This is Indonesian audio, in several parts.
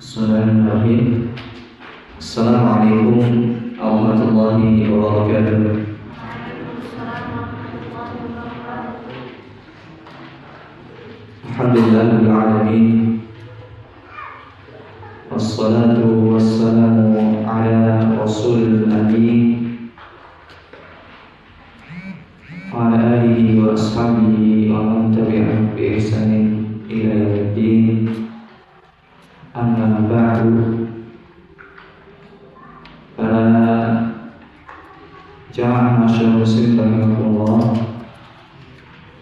Bismillahirrahmanirrahim. Assalamualaikum warahmatullahi wabarakatuh. Alhamdulillahirabbil alamin. Wassalatu wassalamu ala rasulil amin wa ala alihi wa ashabihi wa man tabi'ahum bi ihsanin ila yaumiddin. Amma ba'du. Para jamaah masyarakat muslim rahimakumullah,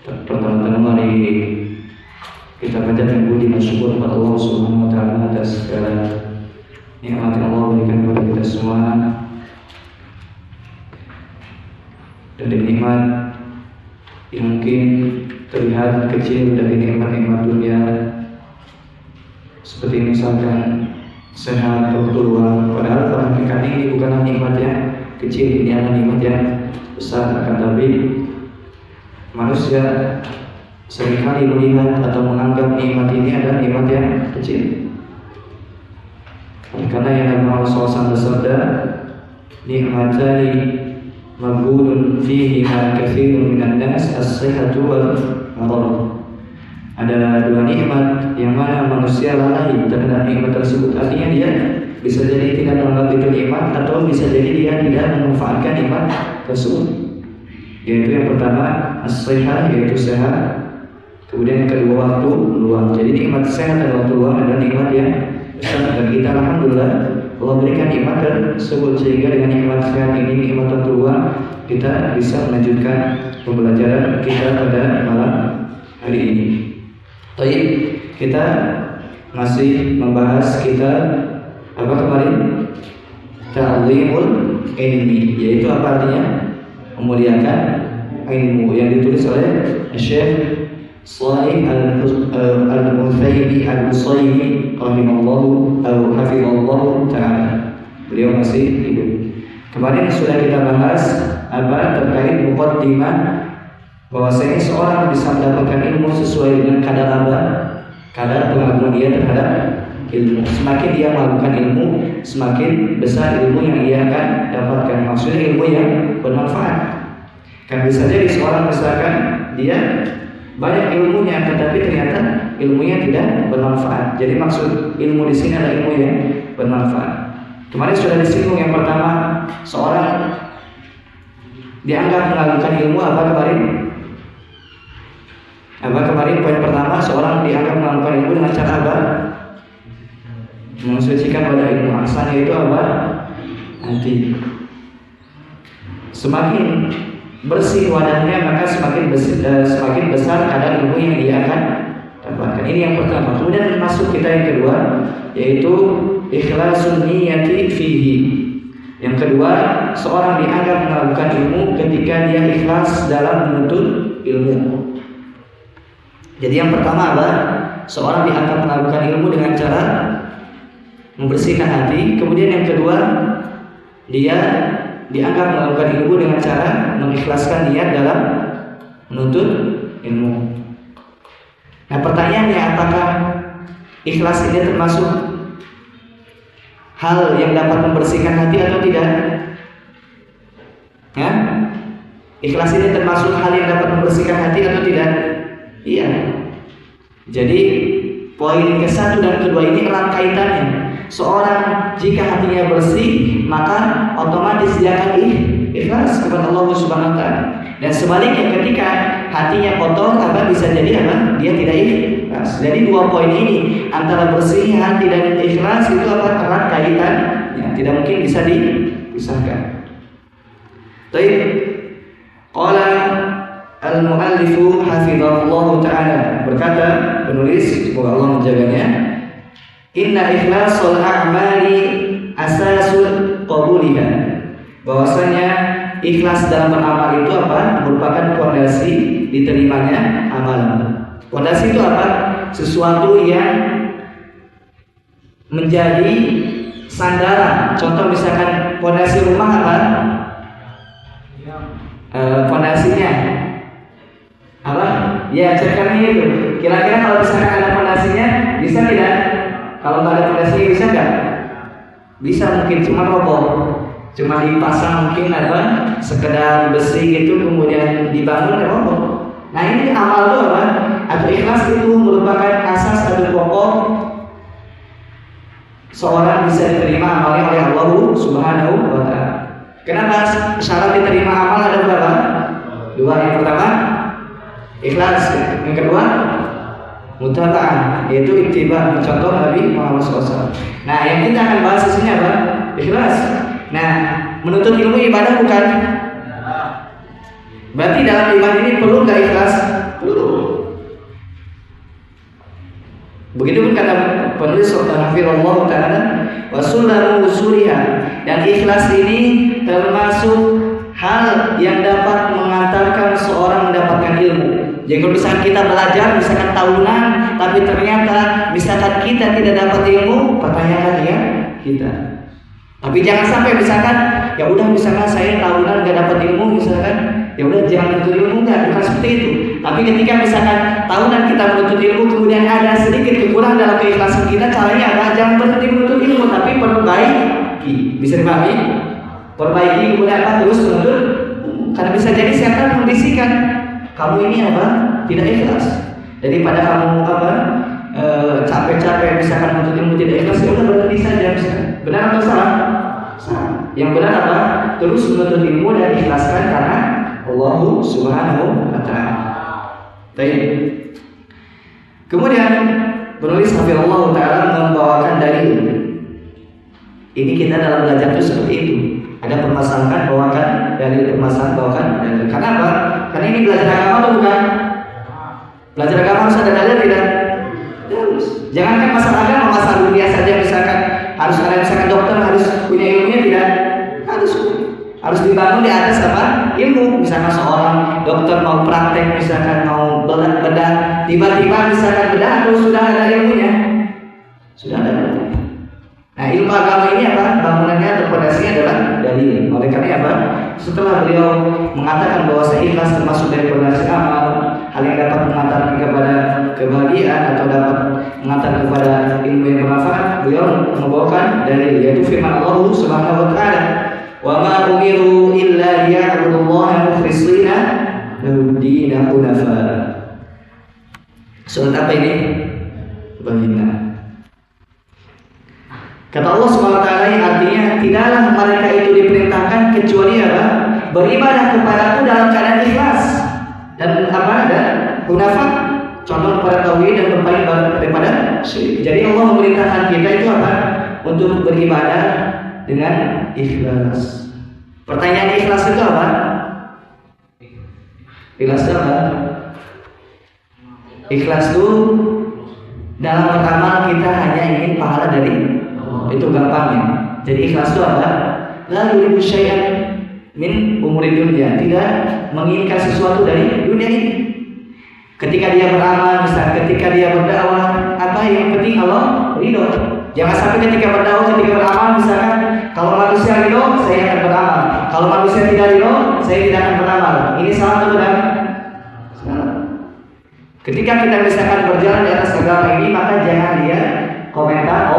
pertama-tama mari kita panjatkan puji dan syukur kepada Allah Subhanahu wa taala atas segala nikmat yang Allah berikan kepada kita semua. Dari nikmat yang mungkin terlihat kecil dari nikmat-nikmat dunia, seperti misalkan sehat, waktu luang, padahal pada hakikatnya ini bukanlah nikmat yang kecil, ini adalah nikmat yang besar. Akan tapi manusia seringkali melihat atau menganggap nikmat ini adalah nikmat yang kecil. Karena yang Nabi SAW bersabda, nikmatani maghbunun fihi ma katsirun minan nas as-sihhatu wal marad. Ada dua nikmat yang mana manusia lalai terhadap nikmat tersebut. Artinya dia bisa jadi tidak menganggap itu nikmat, atau bisa jadi dia tidak memanfaatkan nikmat tersebut. Yaitu yang pertama as-sihah, yaitu sehat. Kemudian yang kedua waktu luang. Jadi nikmat sehat dan waktu luang adalah nikmat yang besar, dan kita alhamdulillah Allah berikan nikmat tersebut, sehingga dengan nikmat sehat ini, nikmat waktu luang, kita bisa melanjutkan pembelajaran kita pada malam hari ini. Baik, kita masih membahas kitab apa kemarin? Ta'zimul Ilmi, yaitu apa artinya? Memuliakan ilmu, yang ditulis oleh Syekh Shalih Al-Utsaimin Al-Utsaimin rahimallahu atau hafizallahu ta'ala. Beliau masih hidup. Kemarin sudah kita bahas apa terkait muqaddimah, bahwasanya seorang bisa mendapatkan ilmu sesuai dengan kadar apa? Kadar pengakuan dia terhadap ilmu. Semakin dia melakukan ilmu, semakin besar ilmu yang ia akan dapatkan. Maksudnya ilmu yang bermanfaat. Kan bisa jadi seorang misalkan dia banyak ilmunya, tetapi ternyata ilmunya tidak bermanfaat. Jadi maksud ilmu di sini adalah ilmu yang bermanfaat. Kemarin sudah disinggung yang pertama, seorang dianggap melakukan ilmu apa kemarin? Apa kemarin poin pertama, seorang dianggap melakukan ilmu dengan cara apa? Mensucikan pada ilmu. Asalnya itu apa? Hati. Semakin bersih wadahnya, maka semakin besar kadar ilmu yang dia akan dapatkan. Ini yang pertama. Kemudian masuk kita yang kedua, yaitu ikhlasun niyati fihi. Yang kedua, seorang dianggap melakukan ilmu ketika dia ikhlas dalam menuntut ilmu. Jadi yang pertama adalah seorang dianggap melakukan ilmu dengan cara membersihkan hati. Kemudian yang kedua, dia dianggap melakukan ilmu dengan cara mengikhlaskan niat dalam menuntut ilmu. Nah, pertanyaannya, apakah ikhlas ini termasuk hal yang dapat membersihkan hati atau tidak? Ya? Ikhlas ini termasuk hal yang dapat membersihkan hati atau tidak? Iya. Jadi poin ke-1 dan kedua ini erat kaitannya. Seorang jika hatinya bersih, maka otomatis dia akan ikhlas kepada Allah Subhanahu wa taala. Dan sebaliknya ketika hatinya kotor, apa bisa jadi apa? Dia tidak ikhlas. Jadi dua poin ini, antara bersih hati dan ikhlas, itu apa? Erat kaitannya. Tidak mungkin bisa dipisahkan. Baik. Qala al-muallifu hafizallahu ta'ala, berkata penulis, semoga Allah menjaganya, inna ikhlasul a'mali asasul qabuliha, bahwasanya ikhlas dalam beramal itu apa? Merupakan fondasi diterimanya amalan. Fondasi itu apa? Sesuatu yang menjadi sandaran. Contoh misalkan fondasi rumah apa? Fondasinya apa? Ya, cekannya itu. Kira-kira kalau misalkan ada fondasinya, bisa tidak? Kalau nggak ada pondasinya bisa nggak? Bisa, mungkin cuma roboh, cuma dipasang mungkin apa sekedar besi gitu kemudian dibangun roboh. Nah ini amal itu apa? Atau ikhlas itu merupakan asas atau pokok seorang bisa diterima amalnya oleh Allah Subhanahu wa Ta'ala. Kenapa syarat diterima amal ada berapa? Dua. Yang pertama ikhlas, yang kedua mutaba'ah, yaitu ittiba, mencontoh Nabi Muhammad SAW. Nah, yang kita akan bahas di sini apa? Ikhlas. Nah, menuntut ilmu ibadah bukan? Berarti dalam iman ini perlu nggak ikhlas? Perlu. Begitupun kata penulis Rahimahullah Ta'ala, wa sunnah usuriha, dan ikhlas ini termasuk hal yang dapat mengantarkan seorang mendapatkan ilmu. Jadi kalau misalkan kita belajar, misalkan tahunan, tapi ternyata misalkan kita tidak dapat ilmu, pertanyakan ya kita. Tapi jangan sampai misalkan, ya udah misalkan saya tahunan gak dapat ilmu, misalkan, ya udah jangan menuntut ilmu, enggak, bukan seperti itu. Tapi ketika misalkan tahunan kita menuntut ilmu, kemudian ada sedikit kekurangan dalam keikhlasan kita, caranya apa? Jangan berhenti menuntut ilmu, tapi perbaiki. Bisa dipahami? Perbaiki kemudian apa? Terus menuntut, karena bisa jadi setan membisikkan kamu ini apa? Tidak ikhlas. Daripada kamu apa? Capek-capek misalkan menuntut ilmu tidak ikhlas, ya udah berhenti saja misalkan. Benar atau salah? Salah. Yang benar apa? Terus menuntut ilmu dan ikhlaskan karena Allah Subhanahu wa Ta'ala. Baik. Kemudian penulis Hafizahullah Ta'ala membawakan dalil. Ini kita dalam belajar itu seperti itu. Ada permasalahan bawakan dalil, permasalahan bawakan dalil. Karena apa? Karena ini belajar agama atau bukan? Belajar agama harus ada dalil tidak? Terus. Jangankan masalah agama, masalah dunia saja misalkan harus ada misalkan dokter harus punya ilmunya tidak? Harus dibangun di atas apa? Ilmu. Misalkan seorang dokter mau praktek, misalkan mau bedah, tiba-tiba misalkan bedah atau sudah ada ilmunya? Sudah ada ilmunya. Nah, ilmu agama ini apa? Bangunannya atau fondasinya adalah dalil. Oleh karena apa? Setelah beliau mengatakan bahwa ikhlas termasuk dari fondasi amal, hal yang dapat mengantarkan kepada kebahagiaan atau dapat mengantarkan kepada ilmu yang bermanfaat, beliau membawakan dalil, yaitu firman Allah Subhanahu wa Ta'ala, "Wa ma umiru illa liya'budullaha mukhlishina lahu-d-din hunafa." Surat apa ini? Bayyinah. Kata Allah SWT, artinya tidaklah mereka itu diperintahkan kecuali apa? Beribadah kepadaku dalam keadaan ikhlas dan apa? Dan hunafa, contoh kepada tauhid dan berpaling daripada syirik. Jadi Allah memerintahkan kita itu apa? Untuk beribadah dengan ikhlas. Pertanyaan ikhlas itu apa? Ikhlas itu apa? Ikhlas itu dalam beramal kita hanya ingin pahala dari Allah. Itu gampangnya. Jadi ikhlas itu apa? La yuridu syai'an min umuri dunya, tidak menginginkan sesuatu dari dunia ini. Ketika dia beramal, misalnya ketika dia berdakwah, apa yang penting Allah ridho. Jangan sampai ketika berdakwah, ketika beramal, misalkan kalau manusia ridho, saya akan beramal. Kalau manusia tidak ridho, saya tidak akan beramal. Ini salah atau benar? Salah. Ketika kita misalkan berjalan di atas agama ini, maka jangan dia komentar,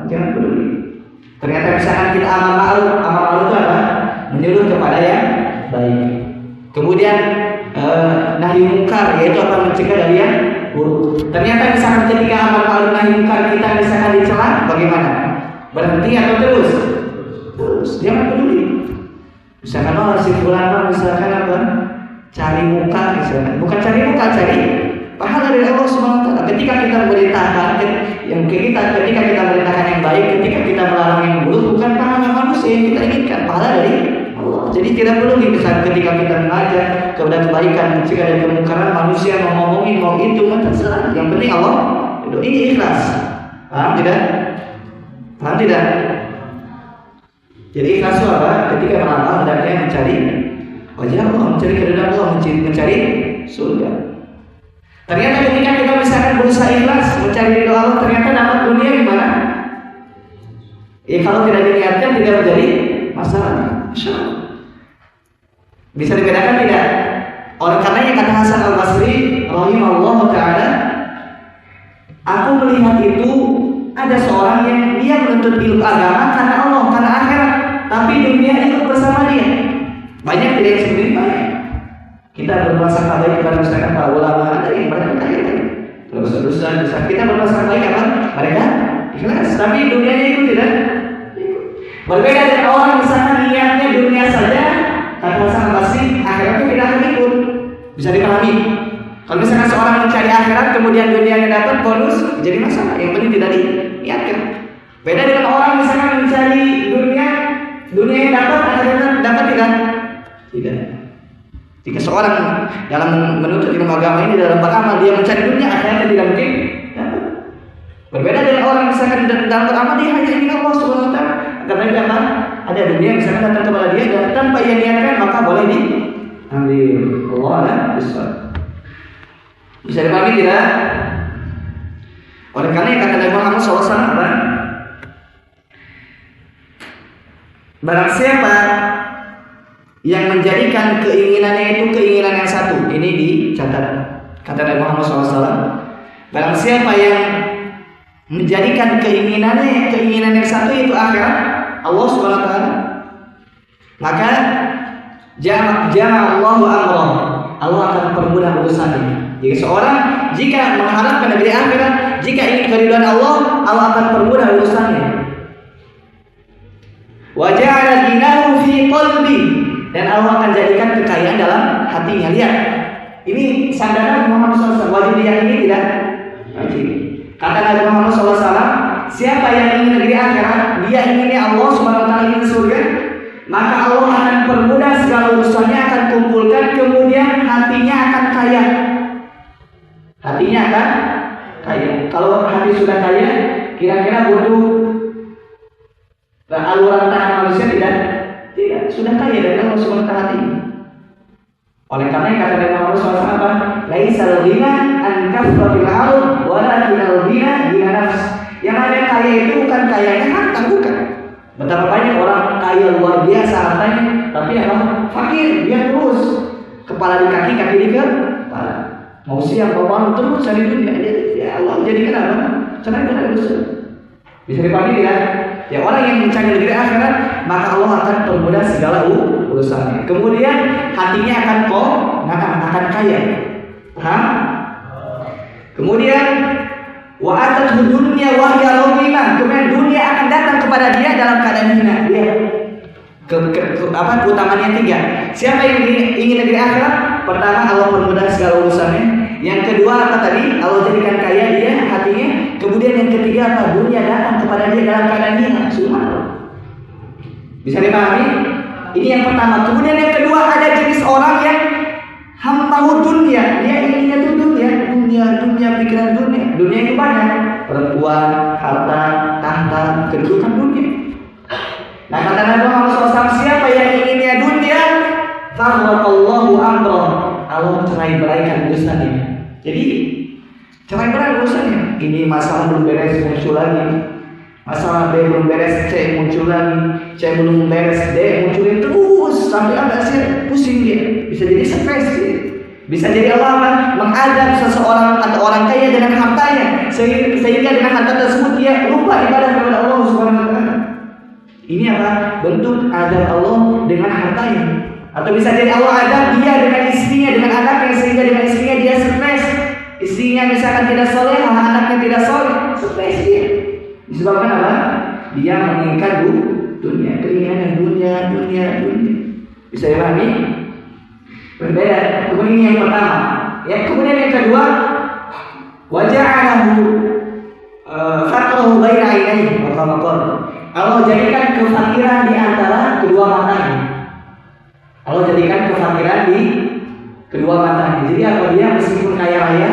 jangan peduli. Ternyata misalkan kita amal ma'ruf itu apa? Menyuruh kepada yang baik. Kemudian nahi mungkar, yaitu apa? Mencegah dari yang buruk. Ternyata misalkan ketika amal ma'ruf nahi mungkar kita misalkan dicela, bagaimana? Berhenti atau terus? Terus, jangan peduli. Misalkan si fulan misalkan apa? Cari muka misalkan. Bukan cari muka, cari pahala dari Allah Subhanahu wa Ta'ala. Ketika kita memerintahkan ketika kita memerintahkan yang baik, ketika kita melarang yang buruk, bukan pahala manusia yang kita inginkan, pahala dari Allah. Jadi tidak perlu misalkan ketika kita mengajak kepada kebaikan, mencegah dari kemungkaran, manusia mau ngomongin mau itu kan terserah. Yang penting Allah ini ikhlas. Paham tidak? Paham tidak? Jadi ikhlas itu apa? Ketika beramal hendaknya mencari wajah Allah, mencari keridhaan Allah, mencari surga. Ternyata ketika kita misalkan berusaha ikhlas mencari ridho Allah, ternyata dapat dunia gimana? Ya kalau tidak diniatkan tidak menjadi masalah. Insyaallah. Bisa dibedakan tidak? Oleh karenanya kata Hasan Al-Basri rahimahullah Ta'ala, aku melihat itu ada seorang yang dia menuntut ilmu agama karena Allah, karena akhirat, tapi dunia ikut bersama dia. Banyak tidak yang seperti itu. Kita berprasangka baik kepada misalkan para ulama, ada yang mereka kaya, terus kita berprasangka baik apa? Mereka ikhlas, tapi dunianya itu tidak. Berbeda dengan orang misalkan niatnya dunia saja, kata Hasan Basri, akhirat itu tidak akan ikut. Bisa dipahami. Kalau misalkan seorang mencari akhirat kemudian dunianya dapat bonus, jadi masalah. Yang penting tidak diniatkan. Beda dengan orang misalkan mencari dunia yang dapat, akhirat dapat tidak? Tidak. Jika seorang dalam menuntut ilmu agama ini dalam beramal dia mencari dunia, akhiratnya tidak mungkin dapat. Berbeda dengan orang misalkan dalam beramal dia hanya ingin Allah Subhanahu wa taala. Karena apa? Ada dunia misalkan datang kepada dia dan tanpa ia niatkan maka boleh diambil. Allah besar. Bisa dipahami tidak? Oleh karena kata Nabi Muhammad SAW, barang siapa yang menjadikan keinginannya itu keinginan yang satu, ini dicatat. Kata Nabi Muhammad SAW, barang siapa yang menjadikan keinginan yang satu itu akhirat Allah Subhanahu wa taala, maka Allahu amrah, Allah akan permudah urusannya. Jadi seorang jika mengharapkan negeri akhirat, jika ingin keridhaan Allah, Allah akan permudah urusannya. Wa ja'ala ghinahu fi qalbi, dan Allah akan jadikan kekayaan dalam hatinya. Lihat, ini sandaran Muhammad SAW. Wajib diyakini tidak? Wajib. Kata Nabi Muhammad SAW, siapa yang ingin negeri akhirat, dia inginnya Allah Subhanahu wa taala, ingin surga, maka Allah akan permudah segala urusannya, akan kumpulkan, kemudian hatinya akan kaya. Hatinya akan kaya. Kalau hati sudah kaya, kira-kira butuh aluran tanah manusia tidak? Tidak, sudah kaya dari Allah Subhanahu wa taala hati. Oleh karena kata Nabi Muhammad SAW apa? Laisal ghina an kafratil ard walakinal ghina ghina nafs. Yang ada kaya itu bukan kayanya harta, bukan. Betapa banyak orang kaya luar biasa hartanya, tapi apa? Fakir, dia terus kepala di kaki, kaki di kepala. Mau siap, mau malam terus cari dunia. Ya Allah jadikan apa? Caranya tidak bisa. Bisa dipahami tidak? Ya orang yang mencari negeri akhirat, maka Allah akan permudah segala urusannya. Kemudian hatinya akan kaya. Kemudian wa atat dunya wa hiya radhimah. Kemudian dunia akan datang kepada dia dalam keadaan hina. Dia keutamaannya 3. Siapa yang ingin negeri akhirat? Pertama, Allah permudah segala urusannya. Yang kedua apa tadi? Allah jadikan kaya dia hatinya. Kemudian yang ketiga apa? Dunia datang kepada dia dalam keadaan hina. Subhanallah. Bisa dipahami? Ini yang pertama. Kemudian yang kedua, ada jenis orang yang hambahu dunia. Dia inginnya itu dunia, pikiran dunia. Dunia itu banyak. Perempuan, harta, tahta, kedudukan dunia. Nah kata Nabi Muhammad SAW, siapa yang inginnya dunia, farraqallahu amrah, Allah cerai beraikan urusannya. Jadi cerai berai urusannya. Ini masalah belum beres muncul lagi. Masalah B belum beres, C muncul lagi. C belum beres, D munculin terus sampai akhirnya pusing dia. Bisa jadi stres dia. Bisa jadi Allah mengadab seseorang atau orang kaya dengan hartanya, sehingga dengan harta tersebut dia lupa ibadah kepada Allah Subhanahu wa taala. Ini apa? Bentuk adab Allah dengan hartanya. Atau bisa jadi Allah adab dia dengan istrinya, dengan anaknya, sehingga dengan istrinya dia stres. Istrinya misalkan tidak soleh, anaknya tidak soleh, stres dia. Disebabkan apa? Dia menginginkan dunia, keinginan dunia. Bisa dipahami? Berbeda. Kemudian yang pertama, kemudian yang kedua, waja'alahu faqrahu baina ainaihi wa qala. Allah jadikan kefakiran di antara kedua matanya. Allah jadikan kefakiran di kedua matanya. Jadi apa dia meskipun kaya raya,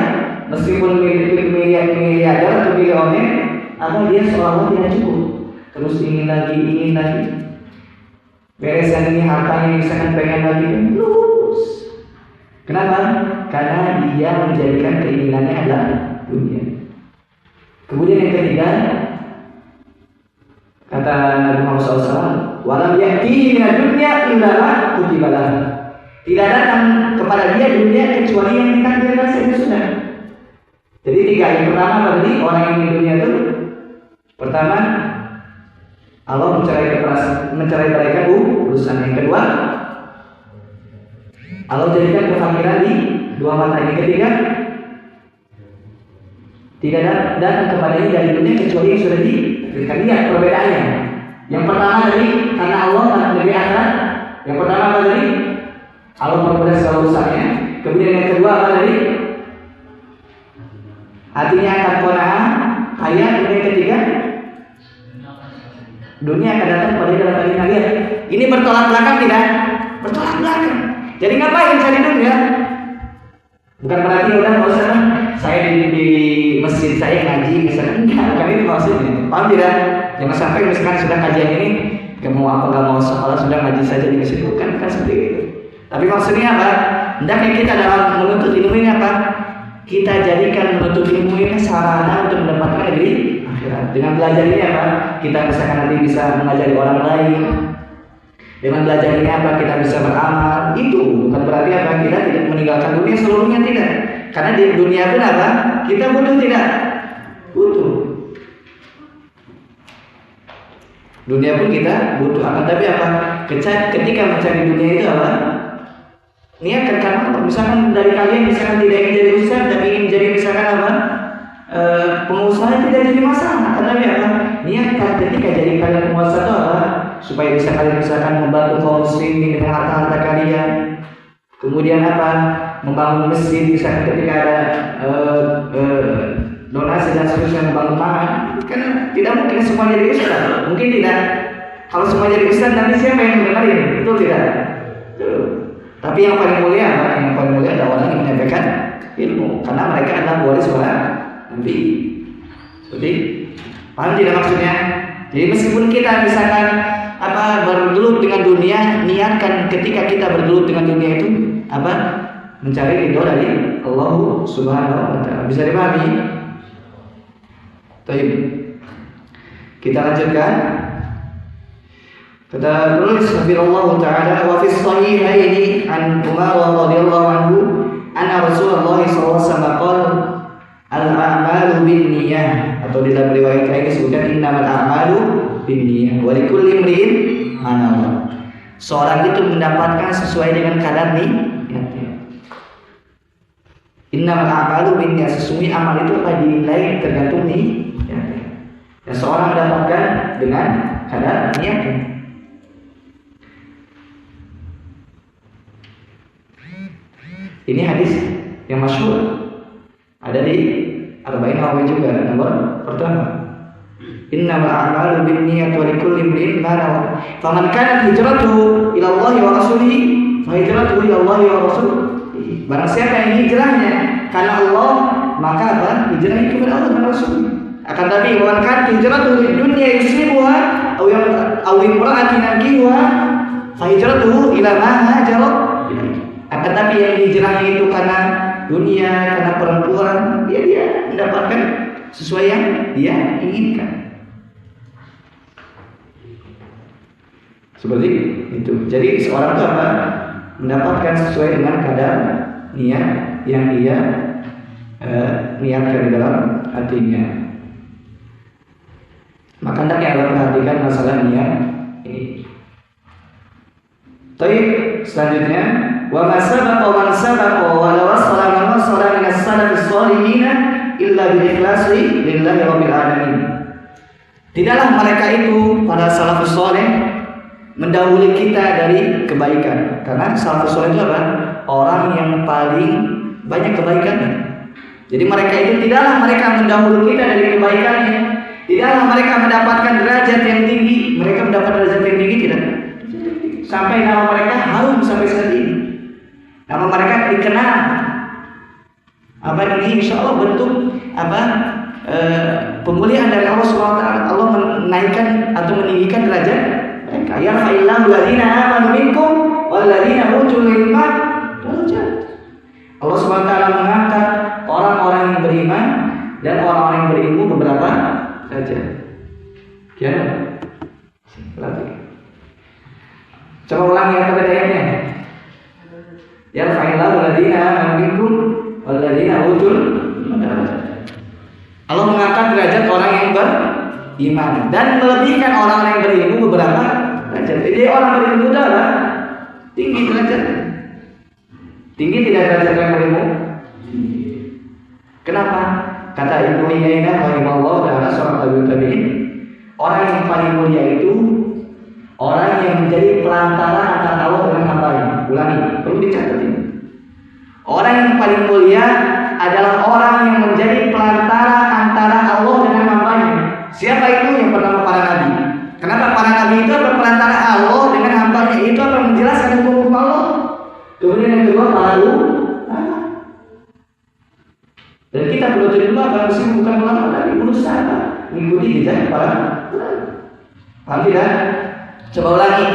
meskipun miliarder atau bilioner, atau dia seolah-olah tidak cukup. Terus ingin lagi. Bereskan ini hartanya, misalkan pengen lagi terus. Kenapa? Karena dia menjadikan keinginannya adalah dunia. Kemudian yang ketiga, kata Nabi Muhammad SAW, walam ya'tihi minad dunya illa ma kutiba lahu. Tidak datang kepada dia dunia kecuali yang ditakdirkan saja sudah. Jadi 3. Yang pertama tadi, orang yang ingin dunia itu Pertama, Allah menceraikan urusan. Yang kedua, Allah jadikan kefakiran di dua mata. Yang ketiga, tidak datang kepadanya dari dunia kecuali yang sudah diberikan. Lihat perbedaannya. Yang pertama tadi karena Allah lebih akhirat. Yang pertama apa tadi? Allah mempermudah segala urusannya. Kemudian yang kedua apa tadi? Hatinya akan qanaah, kaya. Kemudian yang ketiga, dunia akan datang pada dalam kalian. Lihat, ini bertolak belakang tidak? Bertolak belakang. Jadi ngapain cari dunia? Bukan berarti udah nggak usah saya di masjid saya ngaji misalnya, enggak, itu maksudnya. Paham tidak? Jangan sampai misalkan sudah kajian ini nggak mau sekolah, sudah ngaji saja di masjid, bukan seperti itu. Tapi maksudnya apa? Hendaknya kita dalam menuntut ilmu ini apa? Kita jadikan menuntut ilmu ini sarana untuk mendapatkan negeri akhirat. Dengan belajar ini apa? Kita misalkan nanti bisa mengajari orang lain. Dengan belajar ini apa? Kita bisa beramal. Itu bukan berarti apa? Kita tidak meninggalkan dunia seluruhnya, tidak. Karena di dunia pun apa? Kita butuh tidak? Butuh. Dunia pun kita butuh. Akan tapi apa? Ketika mencari dunia itu apa? Niatkan karena misalkan dari kalian misalkan tidak ingin jadi ustaz, tapi ingin jadi misalkan apa? Pengusaha tidak jadi masalah. Akan tapi apa? Niatkan ketika jadi kalian pengusaha itu apa? Supaya bisa kalian misalkan membantu kaum muslimin dengan harta-harta kalian. Kemudian apa? Membangun masjid, misalkan ketika ada donasi dan seterusnya, membangun pangan. Kan tidak mungkin semua jadi ustaz. Mungkin tidak. Kalau semua jadi ustaz, nanti siapa yang mendengarin? Betul tidak? Betul. Tapi yang paling mulia apa? Yang paling mulia adalah orang yang menyampaikan ilmu, karena mereka adalah waris para nabi. Seperti paham tidak maksudnya? Jadi meskipun kita misalkan apa bergelut dengan dunia, niatkan ketika kita bergelut dengan dunia itu apa? Mencari ridho dari Allah Subhanahu wa taala. Bisa dipahami? Baik. Kita lanjutkan. Kata penulis Rasulullah Taala, wa fi sahihaini an Umar radhiyallahu anhu anna Rasulullah sallallahu alaihi wasallam qala al-a'malu binniyah, atau di dalam riwayat lain disebutkan innamal a'malu binniyah wa likulli imrin ma nawa. Seorang itu mendapatkan sesuai dengan kadar niatnya. Innamal a'malu binniyah, sesungguhnya amal itu apa dinilai tergantung niatnya. Dan seorang mendapatkan dengan kadar niatnya. Ini hadis yang masyhur, ada di Arba'in Nawawi juga, nomor pertama. Innamal a'malu binniyati wa likulli imrin ma nawa. Faman kanat hijratuhu ila Allah wa rasulihi fa hijratuhu ila Allah wa rasulihi. Barang siapa yang hijrahnya karena Allah, maka apa? Hijrahnya kepada Allah dan Rasul. Akan tapi faman kanat hijratuhu lid dunya yusibuha aw imra'atin yankihuha fa hijratuhu ila ma hajara. Akan tapi yang hijrahnya itu karena dunia, karena perempuan, dia mendapatkan sesuai yang dia inginkan. Seperti itu. Jadi seorang itu apa? Mendapatkan sesuai dengan kadar niat yang dia niatkan di dalam hatinya. Maka hendaknya Allah perhatikan masalah niat ini. Baik, selanjutnya wa ma sabaqa man sabaqa wa la wasala man wasala min as-salaf as-salihin illa bil ikhlasi lillahi rabbil alamin. Tidaklah mereka itu para salafus saleh mendahului kita dari kebaikan, karena salafus saleh itu adalah orang yang paling banyak kebaikannya. Jadi mereka itu tidaklah mereka mendahului kita dari kebaikannya, tidaklah mereka mendapatkan derajat yang tinggi, mereka mendapat derajat yang tinggi tidak. Sampai nama mereka harum sampai saat ini. Nama mereka dikenal. Apa ini? Insya Allah bentuk apa pemulihan dari Allah SWT. Allah menaikkan atau meninggikan derajat mereka. Ya fa'illahu ladina amanu minkum wal ladina utul ilma darajat. Allah SWT mengangkat orang-orang yang beriman dan orang-orang yang berilmu beberapa derajat. Kian. Perhatikan. Coba ulangi apa ayatnya. Ya fa'illahu ladina amanu minkum wal ladina utul. Allah mengangkat derajat orang iman dan melebihkan orang-orang yang berilmu beberapa derajat. Jadi orang berilmu itu adalah tinggi derajat. Tinggi tidak derajat yang berilmu? Kenapa? Kata Ibnu Uyainah rahimahullah taala seorang tabi'in, orang yang paling mulia itu orang yang menjadi pelantara antara Allah dengan hamba-Nya. Ulangi, perlu dicatat ini. Orang yang paling mulia adalah orang yang menjadi pelantara antara Allah dengan hamba-Nya. Siapa itu? Yang pertama para nabi. Kenapa para nabi itu adalah pelantara Allah dengan hamba-Nya? Itu akan menjelaskan hukum Allah. Kemudian yang kedua para ulama. Dan kita perlu jadi ulama, bukan ulama dari urusan mengikuti jejak para ulama. Paham tidak? Coba ulangi.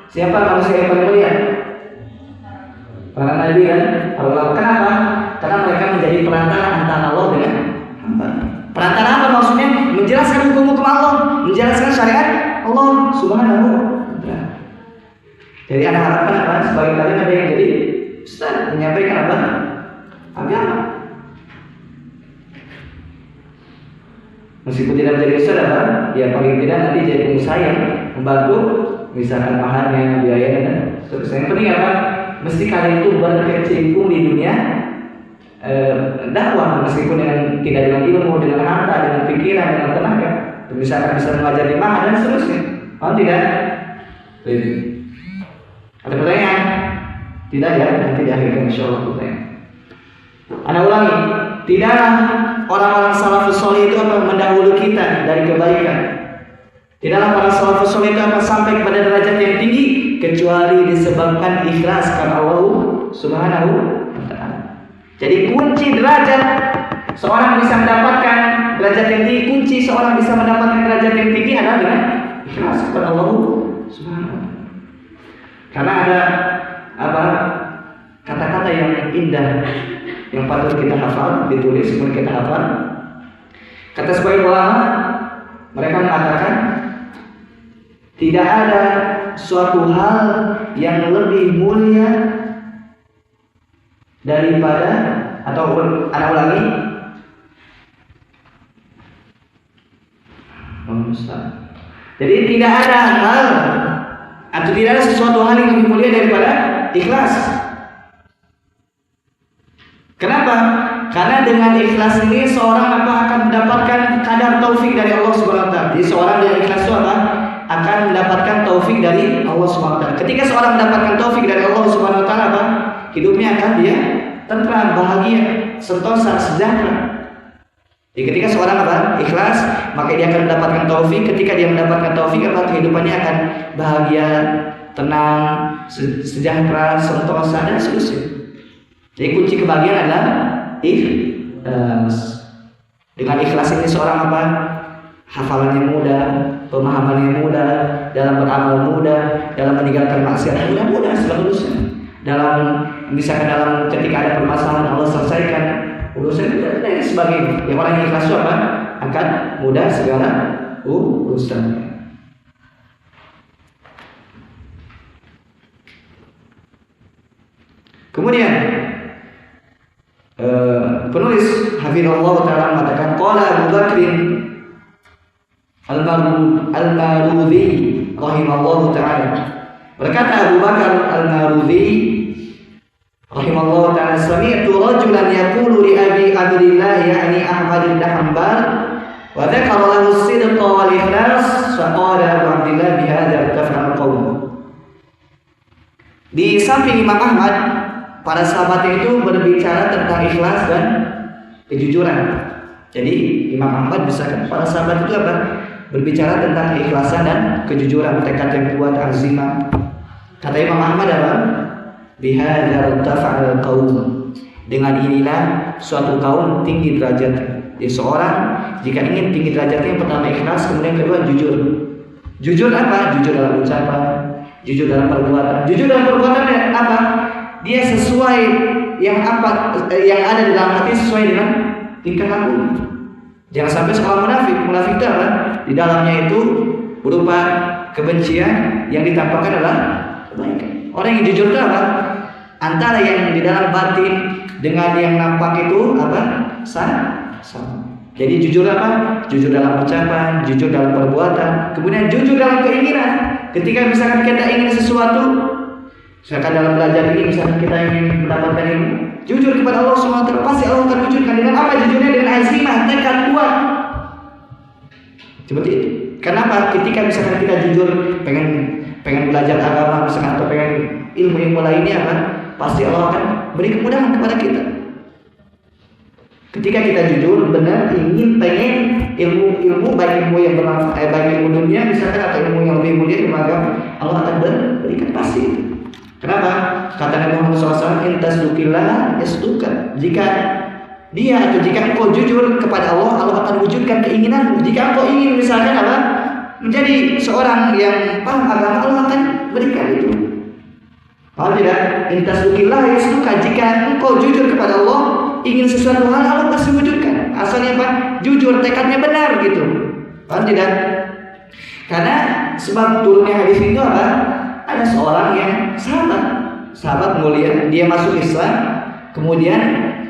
Siapa manusia yang paling mulia? Para nabi kan? Para ulama. Kenapa? Karena mereka menjadi perantara antara Allah dengan hamba. Perantara apa maksudnya? Menjelaskan hukum-hukum Allah, menjelaskan syariat Allah Subhanahu wa ta'ala. Jadi ada harapan apa? Sebagai kalian ada yang jadi ustaz menyampaikan apa? Agama. Meskipun tidak menjadi ustaz apa? Ya paling tidak nanti jadi pengusaha yang membantu misalkan mahalnya, biayanya dan seterusnya. Yang penting apa? Mesti kalian itu berkecimpung di dunia dakwah, meskipun tidak dengan ilmu, dengan harta, dengan pikiran, dengan tenaga. Misalkan bisa mengajar di mahal dan seterusnya. Paham tidak? Ada pertanyaan? Tidak ya? Nanti di akhir insyaallah pertanyaan. Ana ulangi, tidaklah orang-orang salafus saleh itu akan mendahului kita dari kebaikan. Tidaklah para salafus saleh itu akan sampai kepada derajat yang tinggi kecuali disebabkan ikhlas karena Allah Subhanahu wa ta'ala. Jadi kunci derajat seorang bisa mendapatkan derajat yang tinggi, kunci seorang bisa mendapatkan derajat yang tinggi adalah dengan ikhlas kepada Allah Subhanahu wa ta'ala. Karena ada kata-kata yang indah yang patut kita hafal, ditulis kemudian kita hafal. Kata sebagian ulama, mereka mengatakan tidak ada suatu hal yang lebih mulia daripada, atau anak ulangi, jadi tidak ada hal atau tidak ada sesuatu hal yang lebih mulia daripada ikhlas. Kenapa? Karena dengan ikhlas ini seorang akan mendapatkan kadar taufik dari Allah Subhanahu wa ta'ala. Jadi seorang yang ikhlas itu akan mendapatkan taufik dari Allah Subhanahu wa ta'ala. Ketika seorang mendapatkan taufik dari Allah Subhanahu wa ta'ala, hidupnya akan dia tentram, bahagia, sentosa, sejahtera. Jadi ketika seorang ikhlas, maka dia akan mendapatkan taufik. Ketika dia mendapatkan taufik, kehidupannya akan bahagia, tenang, sejahtera, sentosa dan seterusnya. Jadi kunci kebahagiaan adalah ikhlas. Dengan ikhlas ini seorang hafalannya mudah, pemahamannya mudah, dalam beramal mudah, dalam meninggalkan maksiat mudah segala urusan. Misalkan dalam ketika ada permasalahan Allah selesaikan urusan dan sebagainya. Yang orang yang ikhlas itu akan mudah segala urusan. Kemudian penulis Hafizahullah Ta'ala mengatakan qala Abu Bakrin Al-Marudhi rahimahullah ta'ala. Berkata Abu Bakar Al-Marudhi rahimahullah ta'ala, sami'tu rajulan yaqulu li Abi Abdillah ya'ni Ahmad bin Hanbal wa dzakara lahu as-sidqa wal ikhlas fa qala Abu Abdillah bi hadza irtafa'a al-qawm. Di samping Imam Ahmad, para sahabat itu berbicara tentang ikhlas dan kejujuran. Jadi Imam Ahmad bisa para sahabat itu berbicara tentang keikhlasan dan kejujuran, tekad yang kuat, azimah. Kata Imam Ahmad bihadzal tafa'al qaum. Dengan inilah suatu kaum tinggi derajatnya. Jadi seorang jika ingin tinggi derajatnya, yang pertama ikhlas, kemudian kedua jujur. Jujur apa? Jujur dalam ucapan, jujur dalam perbuatan. Jujur dalam perbuatan apa? Dia sesuai yang ada di dalam hati sesuai dengan tingkah laku. Jangan sampai seorang munafik. Munafik itu di dalamnya itu berupa kebencian, yang ditampakkan adalah kebaikan. Orang yang jujur itu antara yang di dalam batin dengan yang nampak itu sama. Jadi jujur apa? Jujur dalam ucapan, jujur dalam perbuatan, kemudian jujur dalam keinginan. Ketika misalkan kita ingin sesuatu, misalkan dalam belajar ini, misalkan kita ingin mendapatkan ilmu, jujur kepada Allah SWT, pasti Allah akan wujudkan. Dengan apa jujurnya? Dengan azimah, tekad kuat. Seperti itu. Kenapa? Ketika misalkan kita jujur pengen belajar agama, misalkan atau pengen ilmu lainnya, kan? Pasti Allah akan beri kemudahan kepada kita. Ketika kita jujur, benar ingin pengen ilmu baik ilmu yang bermanfaat, baik ilmu dunia misalkan atau ilmu yang lebih mulia ilmu agama, Allah akan berikan pasti itu. Kenapa? Kata Nabi Muhammad SAW, intasdukillah yasduka. Jika engkau jujur kepada Allah, Allah akan wujudkan keinginanmu. Jika engkau ingin misalkan apa? Menjadi seorang yang paham agama, Allah akan berikan itu. Paham tidak? Intasdukillah yasduka. Jika engkau jujur kepada Allah, ingin sesuatu hal, Allah pasti wujudkan. Asalnya apa? Jujur, tekadnya benar gitu. Paham tidak? Karena sebab turunnya hadis itu apa? Ada seorang yang sahabat mulia, dia masuk Islam, kemudian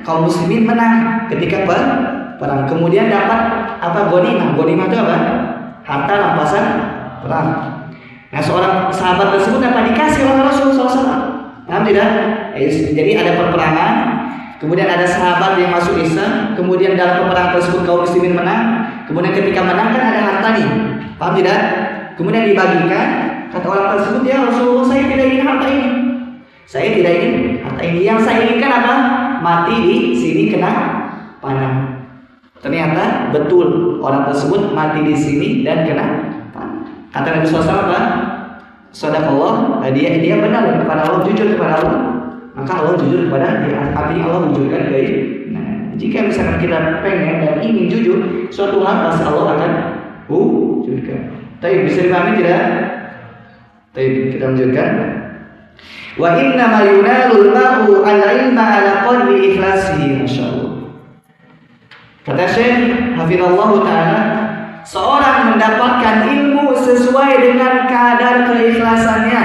kaum muslimin menang ketika perang, kemudian dapat apa? Ghanimah itu apa? Harta rampasan perang. Nah, seorang sahabat tersebut dapat dikasih oleh Rasulullah SAW. Paham tidak? Jadi ada perperangan, kemudian ada sahabat yang masuk Islam, kemudian dalam peperangan tersebut kaum muslimin menang, kemudian ketika menang kan ada harta nih. Paham tidak? Kemudian dibagikan, kata orang tersebut, ya Rasulullah, saya tidak ingin harta ini. Saya tidak ingin harta ini. Yang saya inginkan apa? Mati di sini kena panah. Ternyata betul orang tersebut mati di sini dan kena panah. Kata Nabi SAW apa? Sadaqallah, dia benar kepada Allah, jujur kepada Allah. Maka Allah jujur kepada dia. Artinya Allah wujudkan keinginan. Jika misalkan kita pengen dan ingin jujur suatu hal, pasti Allah akan wujudkan. Tapi bisa dipahami tidak? Tapi kita lanjutkan. Wa inna ma yunalul ma'u al-ilma ala qadri ikhlasihi, masyaallah. Kata Syekh hafizallahu taala, seorang mendapatkan ilmu sesuai dengan kadar keikhlasannya.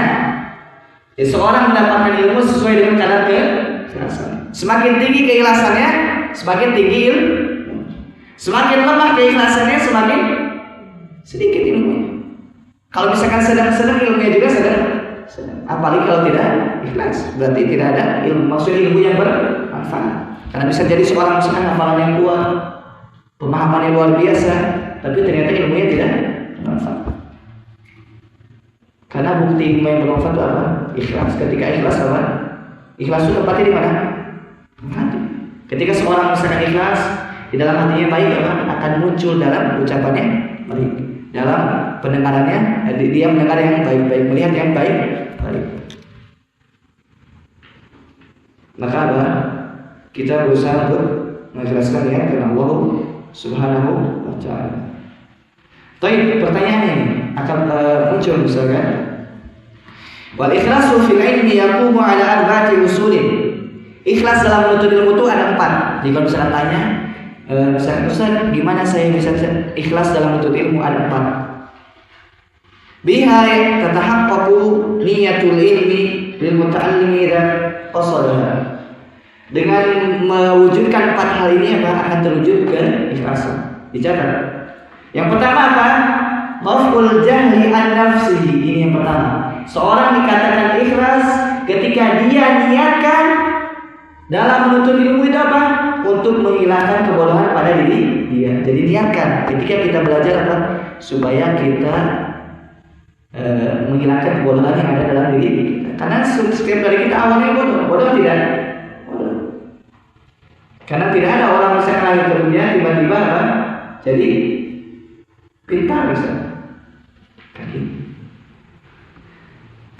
Seorang mendapatkan ilmu sesuai dengan kadar keikhlasannya. Semakin tinggi keikhlasannya, semakin tinggi ilmu. Semakin lemah keikhlasannya, semakin sedikit ilmunya. Kalau misalkan sedang ilmunya juga sedang. Apalagi kalau tidak ikhlas, berarti tidak ada ilmu. Maksudnya ilmu yang bermanfaat. Karena bisa jadi seorang misalkan hafalan yang kuat, pemahaman yang luar biasa, tapi ternyata ilmunya tidak bermanfaat. Karena bukti ilmu yang bermanfaat itu apa? Ikhlas. Ketika ikhlas apa? Ikhlas itu tempatnya di mana? Hati. Ketika seorang misalkan ikhlas, di dalam hatinya baik apa? Akan muncul dalam ucapannya baik. Dalam pendengarannya, dia mendengar yang baik-baik, melihat yang baik-baik. Maka apa? Kita berusaha untuk menjelaskan ya karena Allah Subhanahu wa ta'ala. Baik, pertanyaannya akan muncul misalkan. Wal ikhlasu fil ilmi yaqumu ala arba'ati usulin. Ikhlas dalam menuntut ilmu itu ada 4. Jika misalkan tanya, Ustaz, gimana saya bisa ikhlas dalam menuntut ilmu? Ada 4. Biha tatahaqqaqu niyatul ilmi lil muta'allimi dan qasadaha. Dengan mewujudkan 4 hal ini akan terwujud ke ikhlasan. Dicatat. Yang pertama apa? Raf'ul jahli an nafsihi. Ini yang pertama. Seorang dikatakan ikhlas ketika dia niatkan dalam menuntut ilmu itu apa? Untuk menghilangkan kebodohan pada diri dia. Jadi niatkan ketika kita belajar apa? Supaya kita menghilangkan kebodohan yang ada dalam diri kita. Karena setiap dari kita awalnya bodoh tidak? Bodoh. Karena tidak ada orang misalnya lahir ke dunia tiba-tiba apa? Jadi pintar misalnya.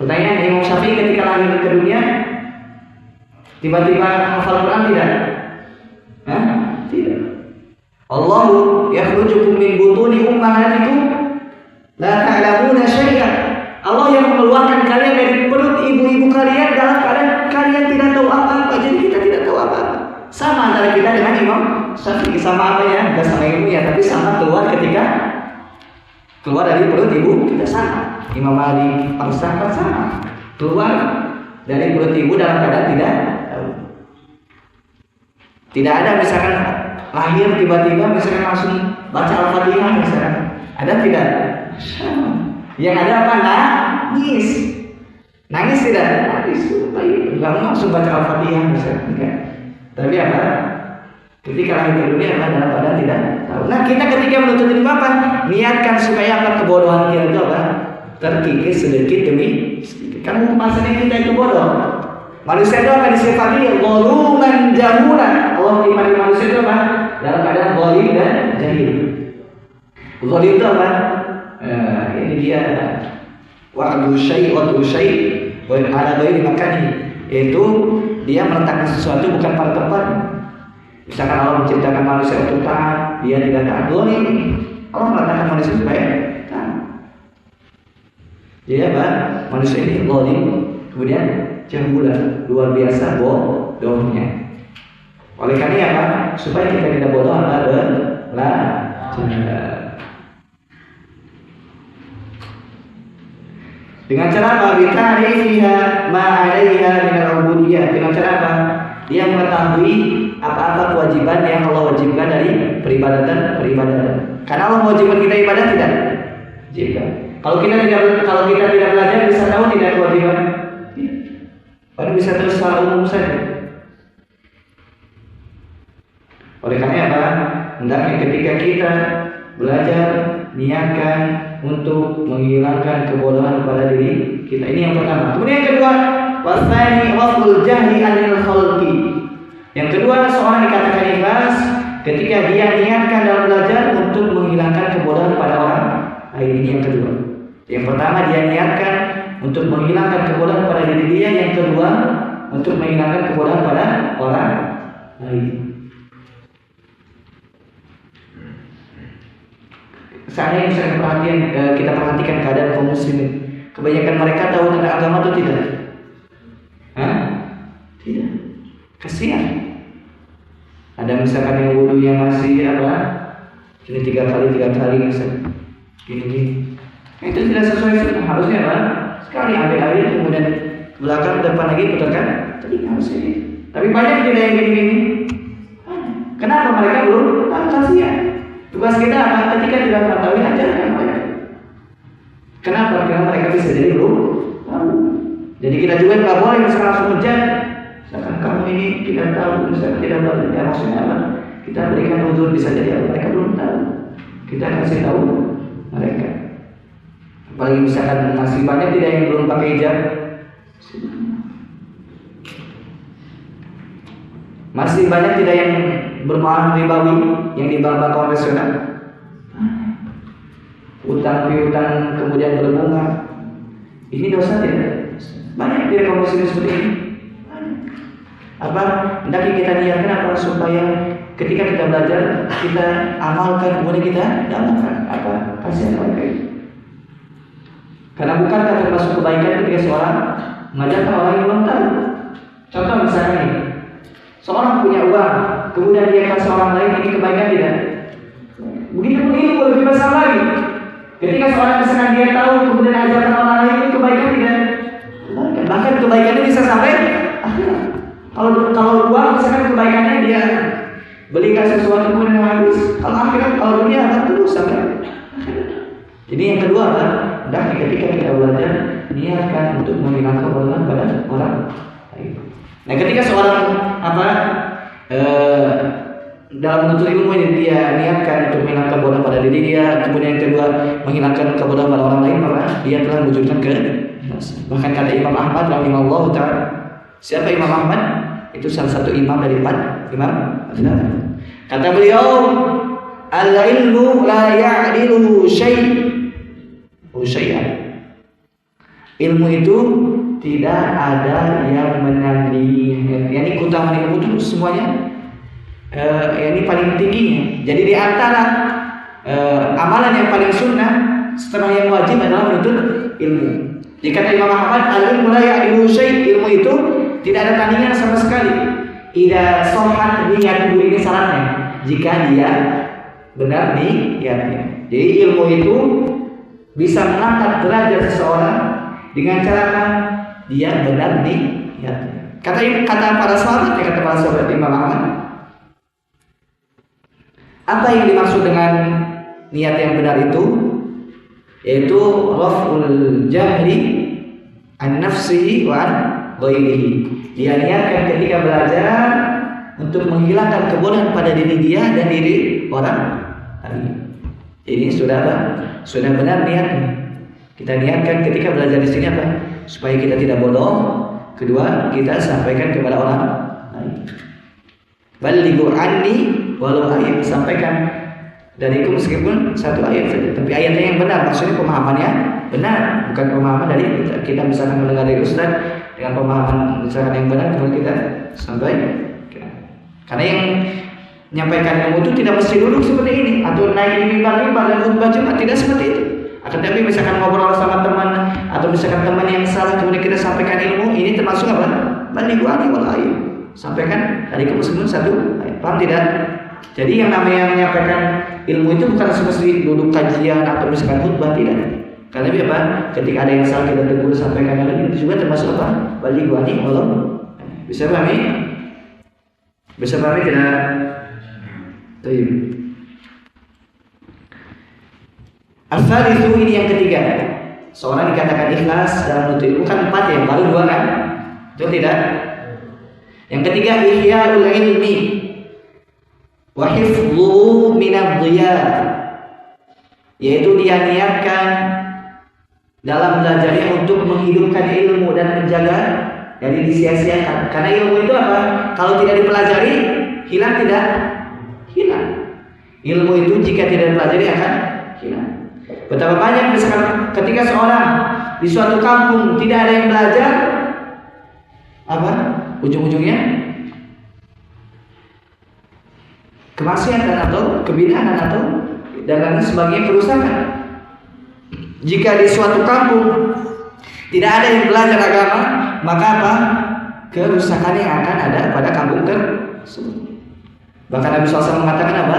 Pertanyaan, Imam Syafi'i ketika lahir ke dunia tiba-tiba hafal Quran tidak? Tidak. Allahu yakhrujukum min butuni ummahatikum la ta'lamuna syai'an. Allah yang mengeluarkan kalian dari perut ibu-ibu kalian dalam keadaan kalian tidak tahu apa-apa. Jadi kita tidak tahu apa-apa. Sama antara kita dengan Imam Syafi'i, sama apa ya? Enggak sama ilmu ya, tapi sama keluar ketika keluar dari perut ibu kita sama. Imam Ali Al-Sa'ad sama keluar dari perut ibu dalam keadaan tidak tahu. Tidak ada misalkan lahir tiba-tiba misalnya langsung baca Al-Fatihah misalnya. Ada tidak? Yang ada apa? Nangis. Nangis tidak? Nangis. Enggak langsung baca Al-Fatihah misalnya. Enggak. Tapi apa? Ketika lahir ke dunia apa dalam keadaan tidak tahu. Nah, kita ketika menuntut ilmu apa? Niatkan supaya apa? Kebodohan kita itu apa? Terkikis sedikit demi sedikit. Karena maksudnya kita itu bodoh. Manusia itu akan disifati zaluman jahulan. Allah menyifati manusia itu apa? Dalam keadaan zalim dan jahil. Zalim itu apa? Ini dia wa'du syai' wa syai' wa ala ghairi makani. Yaitu dia meletakkan sesuatu bukan pada tempatnya. Misalkan Allah menciptakan manusia untuk taat, dia tidak taat. Zalim. Allah meletakkan manusia supaya taat. Jadi apa? Manusia ini zalim, kemudian jahulan, luar biasa bodohnya. Oleh karena apa? Supaya kita tidak bodoh dengan cara apa? Bitarifiha ma'alaiha minal ubudiyah. Dengan cara apa? Dia mengetahui apa-apa kewajiban yang Allah wajibkan dari peribadatan. Karena Allah mewajibkan kita ibadah tidak? Jika kalau kita tidak belajar bisa tahu tidak kewajiban? Baru bisa terus secara umum saja. Oleh karena apa? Hendaknya ketika kita belajar, niatkan untuk menghilangkan kebodohan pada diri kita. Ini yang pertama. Kemudian yang kedua, wasani waful jahli anil khalqi. Yang kedua, seorang dikatakan ikhlas ketika dia niatkan dalam belajar untuk menghilangkan kebodohan pada orang lain. Ini yang kedua. Yang pertama, dia niatkan untuk menghilangkan kebodohan pada diri dia. Yang kedua, untuk menghilangkan kebodohan pada orang lain. Seandainya misalnya kita perhatikan keadaan kaum muslimin, kebanyakan mereka tahu tentang agama atau tidak? Tidak. Kasihan. Ada misalkan yang wudunya masih apa? Ini 3 kali misalnya. Gini. Itu tidak sesuai sunnah. Harusnya apa? Sekali ambil air kemudian belakang depan lagi putarkan telinga harusnya. Tapi banyak tidak yang gini-gini. Kenapa mereka belum tahu? Kasihan. Tugas kita apa? Ketika tidak mengetahui ajarkan mereka. Kenapa? Karena mereka bisa jadi belum tahu. Jadi kita juga nggak boleh misalkan langsung menjadi. Misalkan kamu ini tidak tahu, misalkan tidak tahu, ya maksudnya apa? Kita berikan uzur bisa jadi mereka belum tahu. Kita kasih tahu mereka. Apalagi misalkan masih banyak tidak yang belum pakai hijab. Masih banyak tidak yang bermuamalah ribawi yang di bank konvensional. Utang piutang kemudian berbunga. Ini dosa tidak? Banyak tidak kaum muslimin seperti ini. Apa? Hendaknya kita niatkan apa supaya ketika kita belajar kita amalkan kemudian kita dapatkan apa kasihan mereka itu. Karena bukankah termasuk kebaikan ketika seorang mengajarkan orang yang belum tahu. Contoh misalnya ini, seorang punya uang, kemudian dia kasih orang lain, ini kebaikan tidak? Begitu ilmu lebih besar lagi. Ketika seorang misalkan dia tahu, kemudian ajarkan orang lain, ini kebaikan tidak? Bahkan kebaikannya bisa sampai akhirat. Kalau uang misalkan kebaikannya dia belikan sesuatu kemudian habis. Kalau akhirat, kalau dunia akan terus sampai akhirat. Jadi yang kedua adalah ketika kita belajar niatkan untuk menghilangkan kebodohan pada orang lain. Nah, ketika seorang dalam menuntut ilmu ini dia niatkan untuk menghilangkan kebodohan pada diri dia, kemudian yang kedua menghilangkan kebodohan pada orang lain, maka dia telah mewujudkan bahkan kata Imam Ahmad rahimahullah ta'ala. Siapa Imam Ahmad? Itu salah satu imam dari 4 imam. Kata beliau, al-ilmu la ya'diluhu syai'an. Ilmu itu tidak ada yang menandingi. Yani keutamaan ilmu itu semuanya ini paling tingginya. Jadi di antara amalan yang paling sunnah setelah yang wajib adalah menuntut ilmu. Jika Imam Ahmad, al-ilmu la ya'diluhu syai', ilmu itu tidak ada tandingan sama sekali. Idza sahhat niyatuhu, ini syaratnya. Jika dia benar niatnya. Jadi ilmu itu bisa mengangkat derajat seseorang dengan cara dia benar niatnya. Kata para sahabat Imam Ahmad, Apa yang dimaksud dengan niat yang benar itu? Yaitu raf'ul jahri an nafsihi wa an ghairihi. Dia niatkan ketika belajar untuk menghilangkan kebodohan pada diri dia dan diri orang lain. Ini sudah apa? Sudah benar niatnya. Kita niatkan ketika belajar di sini apa? Supaya kita tidak bodoh. Kedua, kita sampaikan kepada orang lain. Balighu anni walau ayat, sampaikan dariku meskipun satu ayat saja, tapi ayatnya yang benar, maksudnya pemahamannya benar, bukan pemahaman dari kita misalkan mendengar dari ustaz dengan pemahaman misalkan yang benar kemudian kita sampaikan. Karena yang menyampaikan ilmu itu tidak mesti duduk seperti ini atau naik di mimbar-mimbar dan khutbah Jumat, tidak seperti itu. Akan tapi misalkan ngobrol sama teman atau misalkan teman yang salah kemudian kita sampaikan ilmu, ini termasuk apa? Balighu anni walau ayat. Sampaikan dariku meskipun satu ayat. Paham tidak? Jadi yang namanya menyampaikan ilmu itu bukan seperti duduk kajian atau misalkan khutbah, tidak. Karena apa? Ketika ada yang salah kita tegur, sampaikan lagi, itu juga termasuk apa? Balighu anni walau. Bisa pahami? Bisa pahami tidak? Baik. Asal itu ini yang ketiga. Seorang dikatakan ikhlas dalam menuntut ilmu kan 4 ya, baru 2 kan? Itu tidak. Yang ketiga ihya'ul ilmi wa hifdhuhu minadh-dhiya, yaitu dia niatkan dalam belajarnya untuk menghidupkan ilmu dan menjaga dari disia-siakan. Karena ilmu itu apa? Kalau tidak dipelajari, hilang tidak? Hilang. Ilmu itu jika tidak dipelajari akan hilang. Betapa banyak misalkan ketika seorang di suatu kampung tidak ada yang belajar, apa? Ujung-ujungnya kemaksiatan atau kebid'ahan atau dan lain sebagainya, kerusakan. Jika di suatu kampung tidak ada yang belajar agama, maka apa? Kerusakan yang akan ada pada kampung tersebut. Bahkan Nabi SAW mengatakan apa?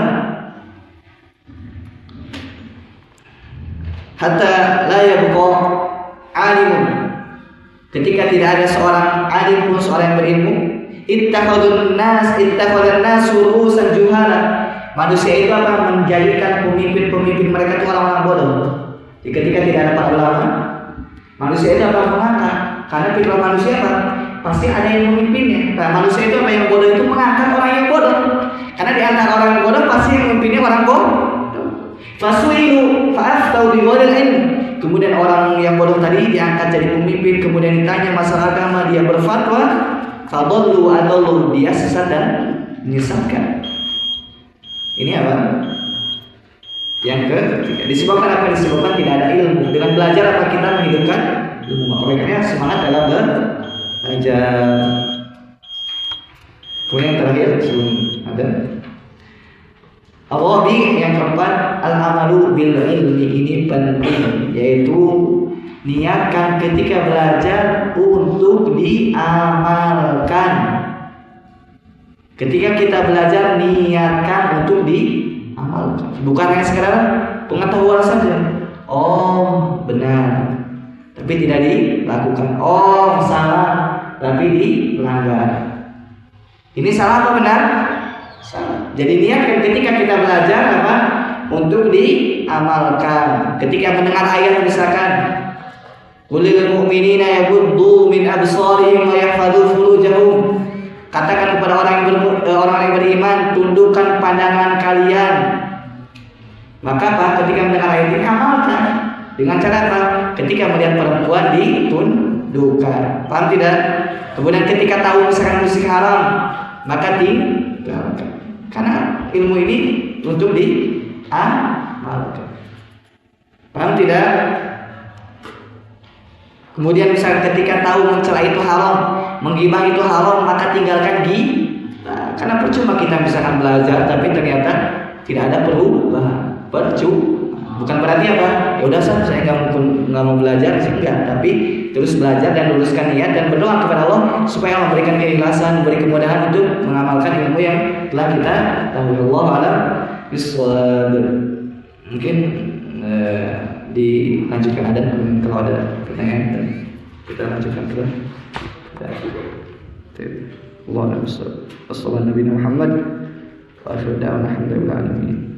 Hatta la yabqa alimun, ketika tidak ada seorang alim pun, seorang yang berilmu, ittakhadun nas ru'usan juhala, manusia itu apa? Menjadikan pemimpin mereka itu orang-orang bodoh. Jadi ketika tidak ada para ulama, manusia itu apa? Mengangkat. Karena fitrah manusia apa? Pasti ada yang memimpinnya. Nah, manusia itu apa? Yang bodoh itu mengangkat orang yang bodoh. Karena di antara orang yang bodoh pasti yang memimpinnya orang bodoh. Fasuilu fa'aftau bi ghairil ilm. Kemudian orang yang bodoh tadi diangkat jadi pemimpin, kemudian ditanya masalah agama, dia berfatwa, fadallu wa adallu, dia sesat dan menyesatkan. Ini apa? Yang ketiga, disebabkan apa? Disebabkan tidak ada ilmu. Dengan belajar apa kita menghidupkan ilmu? Oleh karena semangat dalam belajar. Kemudian yang terakhir sebelum ada Ar-Rabi' yang keempat, al-amalu bil ilmi, ini penting, yaitu niatkan ketika belajar untuk diamalkan. Ketika kita belajar, niatkan untuk diamalkan, bukan hanya sekedar pengetahuan saja. Oh benar, tapi tidak dilakukan. Oh salah, tapi dilanggar. Ini salah apa benar? Jadi niatkan ketika kita belajar apa? Untuk diamalkan. Ketika mendengar ayat misalkan qulil mu'minina yaghuddu min absarihim wa yahfadzu furujahum, katakan kepada orang yang beriman, tundukkan pandangan kalian. Maka apa? Ketika mendengar ayat ini amalkan. Dengan cara apa? Ketika melihat perempuan ditundukkan. Paham tidak? Kemudian ketika tahu misalkan musik haram, maka tinggalkan. Karena ilmu ini untuk diamalkan. Paham tidak? Kemudian misalnya ketika tahu mencela itu haram, menggibah itu haram, maka tinggalkan gibah. Karena percuma kita misalkan belajar tapi ternyata tidak ada perubahan. Percuma. Bukan berarti apa? Ya udah saya nggak mau belajar, enggak. Tapi terus belajar dan luruskan niat dan berdoa kepada Allah supaya Allah memberikan keikhlasan, memberi kemudahan untuk mengamalkan ilmu yang telah kita tahu. Allah alam bisawab. Mungkin dilanjutkan ada kalau ada pertanyaan kita lanjutkan terus. Allah alam bisawab. Wassallallahu Nabi Muhammad Wa akhiru da'wana alhamdulillahi alamin.